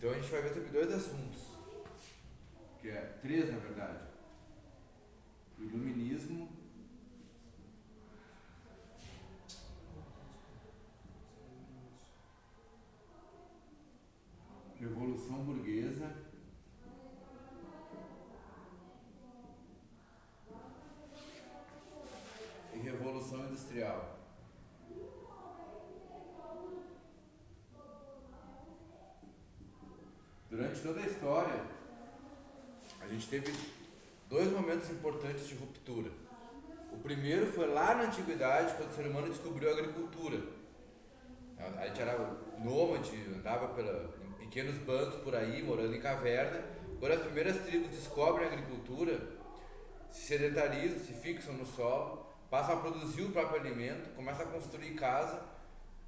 Então a gente vai ver sobre dois assuntos, que é três na verdade: o iluminismo, revolução burguesa e revolução industrial. Durante toda a história, a gente teve dois momentos importantes de ruptura. O primeiro foi lá na antiguidade, quando o ser humano descobriu a agricultura. A gente era nômade, andava em pequenos bandos por aí, morando em caverna. Quando as primeiras tribos descobrem a agricultura, se sedentarizam, se fixam no solo, passam a produzir o próprio alimento, começam a construir casa.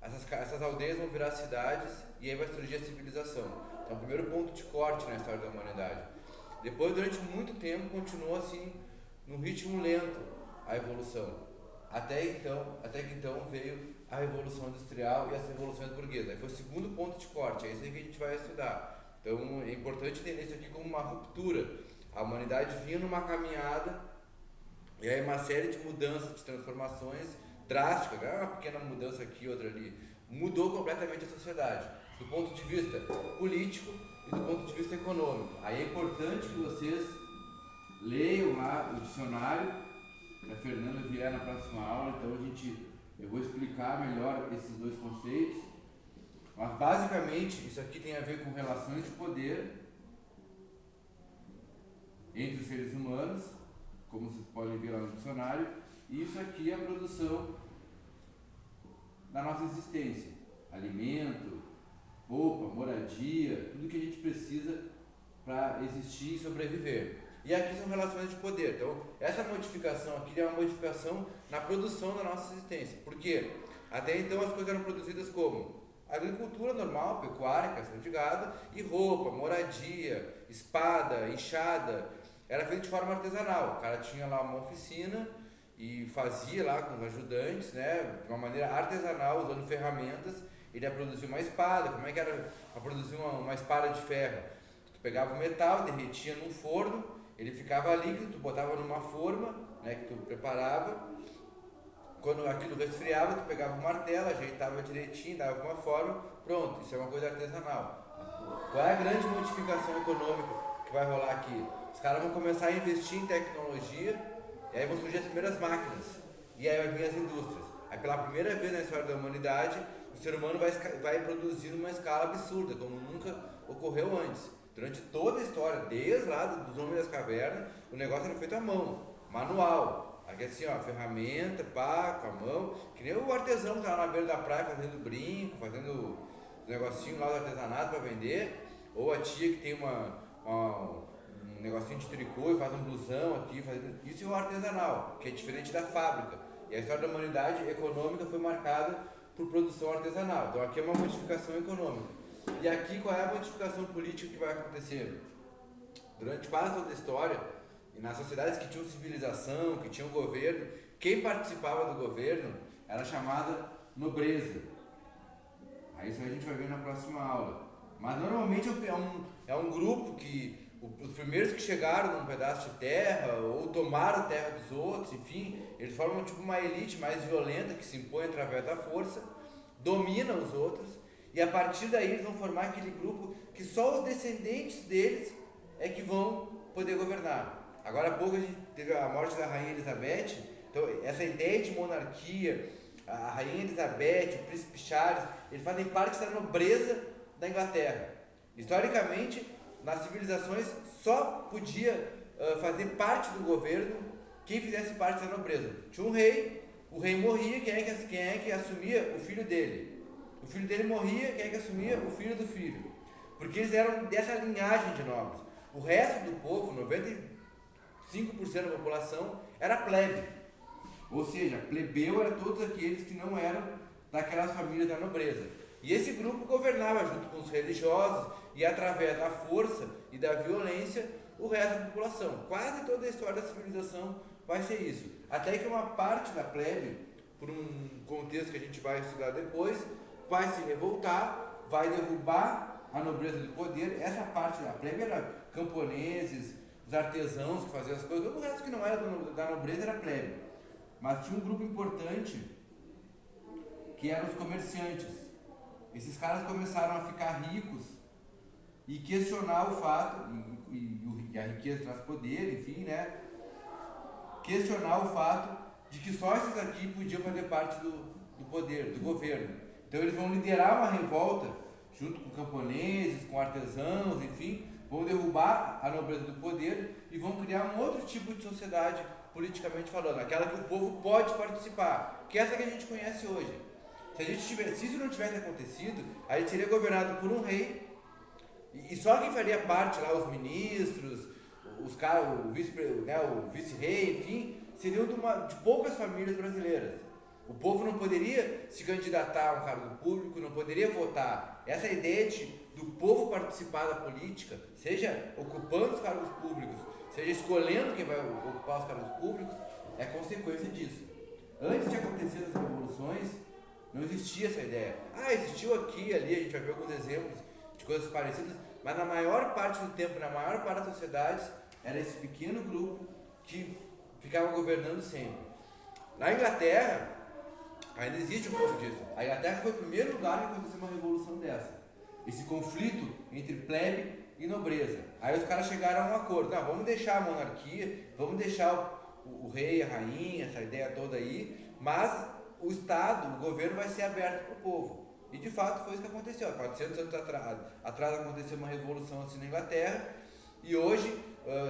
Essas aldeias vão virar cidades e aí vai surgir a civilização. Então, é o primeiro ponto de corte na história da humanidade. Depois, durante muito tempo, continuou assim, num ritmo lento, a evolução. Até que então veio a Revolução Industrial e as revoluções burguesas. Aí foi o segundo ponto de corte, é isso aí que a gente vai estudar. Então, é importante entender isso aqui como uma ruptura. A humanidade vinha numa caminhada e aí uma série de mudanças, de transformações drásticas, não é uma pequena mudança aqui, outra ali, mudou completamente a sociedade, do ponto de vista político e do ponto de vista econômico. Aí é importante que vocês leiam lá o dicionário, que a Fernanda vier na próxima aula, então eu vou explicar melhor esses dois conceitos, mas basicamente isso aqui tem a ver com relações de poder entre os seres humanos, como vocês podem ver lá no dicionário, e isso aqui é a produção da nossa existência: alimento, roupa, moradia, tudo que a gente precisa para existir e sobreviver. E aqui são relações de poder. Então, essa modificação aqui é uma modificação na produção da nossa existência. Por quê? Até então as coisas eram produzidas como agricultura normal, pecuária, criação de gado, e roupa, moradia, espada, enxada. Era feito de forma artesanal. O cara tinha lá uma oficina e fazia lá com os ajudantes, né, de uma maneira artesanal, usando ferramentas. Ele ia produzir uma espada. Como é que era para produzir uma espada de ferro? Tu pegava o metal, derretia num forno, ele ficava líquido, tu botava numa forma, né, que tu preparava. Quando aquilo resfriava, tu pegava o martelo, ajeitava direitinho, dava uma forma, pronto. Isso é uma coisa artesanal. Qual é a grande modificação econômica que vai rolar aqui? Os caras vão começar a investir em tecnologia, e aí vão surgir as primeiras máquinas, e aí vai vir as indústrias. Aí pela primeira vez na história da humanidade, o ser humano vai produzir numa escala absurda, como nunca ocorreu antes. Durante toda a história, desde lá dos homens das cavernas, o negócio era feito à mão, manual. Aqui assim, ó, ferramenta, pá, com a mão, que nem o artesão que tá lá na beira da praia fazendo brinco, fazendo os negocinhos lá do artesanato para vender, ou a tia que tem um negocinho de tricô e faz um blusão aqui, isso é o artesanal, que é diferente da fábrica. E a história da humanidade econômica foi marcada por produção artesanal. Então aqui é uma modificação econômica. E aqui qual é a modificação política que vai acontecer? Durante quase toda a história, e nas sociedades que tinham civilização, que tinham governo, quem participava do governo era chamada nobreza. Aí isso a gente vai ver na próxima aula. Mas normalmente é um grupo que os primeiros que chegaram num pedaço de terra ou tomaram terra dos outros, enfim, eles formam tipo uma elite mais violenta que se impõe através da força, domina os outros, e a partir daí eles vão formar aquele grupo que só os descendentes deles é que vão poder governar. Agora há pouco a gente teve a morte da Rainha Elizabeth, então essa ideia de monarquia, a Rainha Elizabeth, o Príncipe Charles, eles fazem parte da nobreza da Inglaterra. Historicamente, nas civilizações só podia fazer parte do governo quem fizesse parte da nobreza. Tinha um rei, o rei morria, quem é que assumia? O filho dele. O filho dele morria, quem é que assumia? O filho do filho. Porque eles eram dessa linhagem de nobres. O resto do povo, 95% da população, era plebe. Ou seja, plebeu era todos aqueles que não eram daquelas famílias da nobreza. E esse grupo governava junto com os religiosos e através da força e da violência o resto da população. Quase toda a história da civilização vai ser isso. Até que uma parte da plebe, por um contexto que a gente vai estudar depois, vai se revoltar, vai derrubar a nobreza do poder, essa parte da plebe era camponeses, os artesãos que faziam as coisas, todo o resto que não era da nobreza era plebe. Mas tinha um grupo importante que eram os comerciantes. Esses caras começaram a ficar ricos e questionar o fato, e a riqueza traz poder, enfim, né? Questionar o fato de que só esses aqui podiam fazer parte do poder, do governo. Então eles vão liderar uma revolta junto com camponeses, com artesãos, enfim, vão derrubar a nobreza do poder e vão criar um outro tipo de sociedade politicamente falando, aquela que o povo pode participar, que é essa que a gente conhece hoje. Se isso não tivesse acontecido, a gente seria governado por um rei e só quem faria parte lá, os ministros, os caras, o vice-rei, enfim, seriam de poucas famílias brasileiras. O povo não poderia se candidatar a um cargo público, não poderia votar. Essa ideia do povo participar da política, seja ocupando os cargos públicos, seja escolhendo quem vai ocupar os cargos públicos, é consequência disso. Antes de acontecer as revoluções, não existia essa ideia. Existiu aqui, ali, a gente vai ver alguns exemplos de coisas parecidas, mas na maior parte do tempo, na maior parte das sociedades, era esse pequeno grupo que ficava governando sempre. Na Inglaterra, ainda existe um pouco disso. A Inglaterra foi o primeiro lugar que aconteceu uma revolução dessa. Esse conflito entre plebe e nobreza. Aí os caras chegaram a um acordo. Não, vamos deixar a monarquia, vamos deixar o rei, a rainha, essa ideia toda aí, mas o Estado, o governo vai ser aberto para o povo. E de fato foi isso que aconteceu. 400 anos atrás aconteceu uma revolução assim na Inglaterra e hoje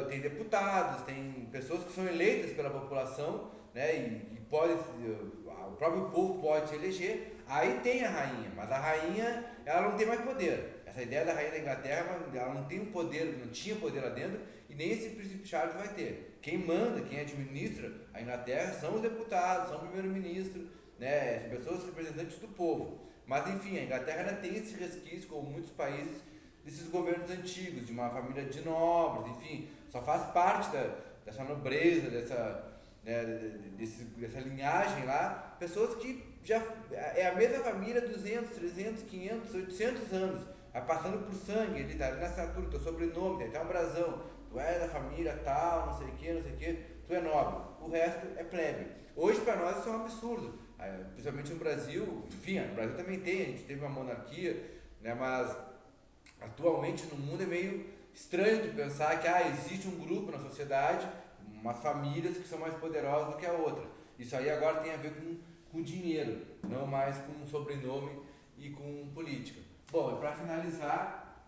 tem deputados, tem pessoas que são eleitas pela população, né, e o próprio povo pode se eleger. Aí tem a rainha, mas a rainha ela não tem mais poder. Essa ideia da rainha da Inglaterra, ela não tem poder, não tinha poder lá dentro e nem esse príncipe Charles vai ter. Quem manda, quem administra a Inglaterra são os deputados, são o primeiro-ministro, né, as pessoas representantes do povo. Mas enfim, a Inglaterra ainda tem esse resquício, como muitos países, desses governos antigos, de uma família de nobres, enfim, só faz parte dessa nobreza, dessa linhagem lá, pessoas que já é a mesma família 200, 300, 500, 800 anos, vai passando por sangue, ele tá na assinatura, teu sobrenome, tem até um brasão, tu é da família tal, não sei o que, tu é nobre, o resto é plebe. Hoje para nós isso é um absurdo, principalmente no Brasil, enfim, no Brasil também tem, a gente teve uma monarquia, né, mas atualmente no mundo é meio estranho tu pensar que existe um grupo na sociedade, umas famílias que são mais poderosas do que a outra. Isso aí agora tem a ver com dinheiro, não mais com sobrenome e com política. Bom, e para finalizar,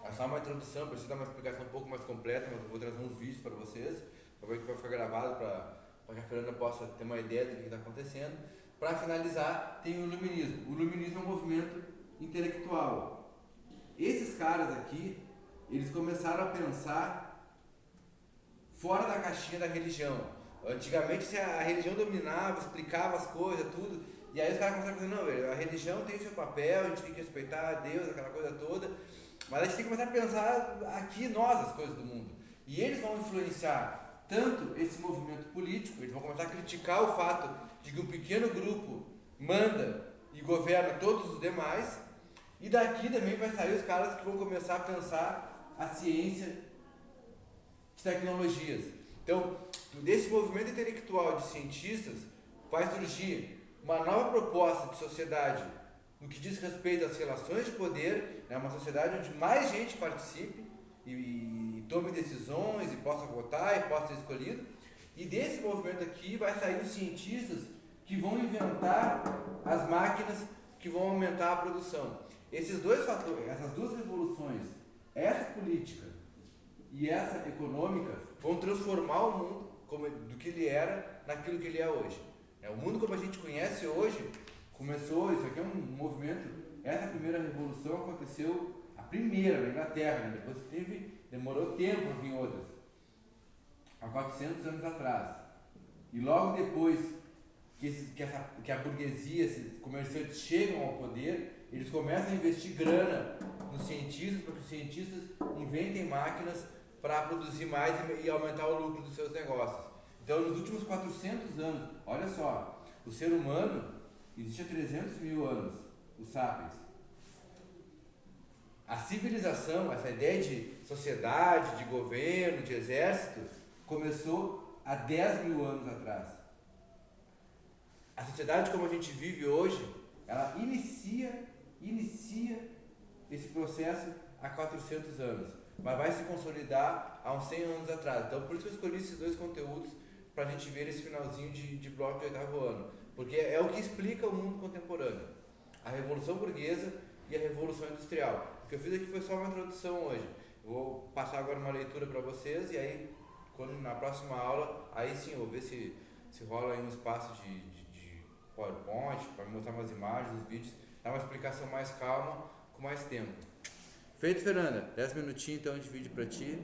é só uma introdução, preciso dar uma explicação um pouco mais completa, mas eu vou trazer uns vídeos para vocês, para ver que vai ficar gravado, para que a Fernanda possa ter uma ideia do que está acontecendo. Para finalizar, tem o Iluminismo. O Iluminismo é um movimento intelectual. Esses caras aqui, eles começaram a pensar fora da caixinha da religião. Antigamente a religião dominava, explicava as coisas, tudo, e aí os caras começaram a dizer, não, velho, a religião tem o seu papel, a gente tem que respeitar a Deus, aquela coisa toda, mas a gente tem que começar a pensar aqui nós as coisas do mundo. E eles vão influenciar tanto esse movimento político, eles vão começar a criticar o fato de que um pequeno grupo manda e governa todos os demais, e daqui também vai sair os caras que vão começar a pensar a ciência de tecnologias. Então, desse movimento intelectual de cientistas vai surgir uma nova proposta de sociedade no que diz respeito às relações de poder, né, uma sociedade onde mais gente participe e tome decisões e possa votar e possa ser escolhido. E desse movimento aqui vai sair os cientistas que vão inventar as máquinas que vão aumentar a produção. Esses dois fatores, essas duas revoluções, essa política e essa econômica, vão transformar o mundo do que ele era naquilo que ele é hoje. O mundo como a gente conhece hoje começou, isso aqui é um movimento, essa primeira revolução aconteceu, a primeira na Inglaterra, né? Depois demorou tempo para vir outras, há 400 anos atrás. E logo depois que a burguesia, esses comerciantes chegam ao poder, eles começam a investir grana nos cientistas, para que os cientistas inventem máquinas para produzir mais e aumentar o lucro dos seus negócios. Então, nos últimos 400 anos, olha só, o ser humano existe há 300 mil anos, os sapiens. civilização, essa ideia de sociedade, de governo, de exército, começou há 10 mil anos atrás. A sociedade como a gente vive hoje, ela inicia esse processo há 400 anos, mas vai se consolidar há uns 100 anos atrás. Então, por isso que eu escolhi esses dois conteúdos para a gente ver esse finalzinho de bloco de oitavo ano, porque é o que explica o mundo contemporâneo, a Revolução Burguesa e a Revolução Industrial. O que eu fiz aqui foi só uma introdução hoje. Eu vou passar agora uma leitura para vocês e aí, quando na próxima aula, aí sim eu vou ver se rola aí um espaço de PowerPoint para mostrar umas imagens, os vídeos, dar uma explicação mais calma, com mais tempo. Feito, Fernanda? 10 minutinhos então de vídeo para ti.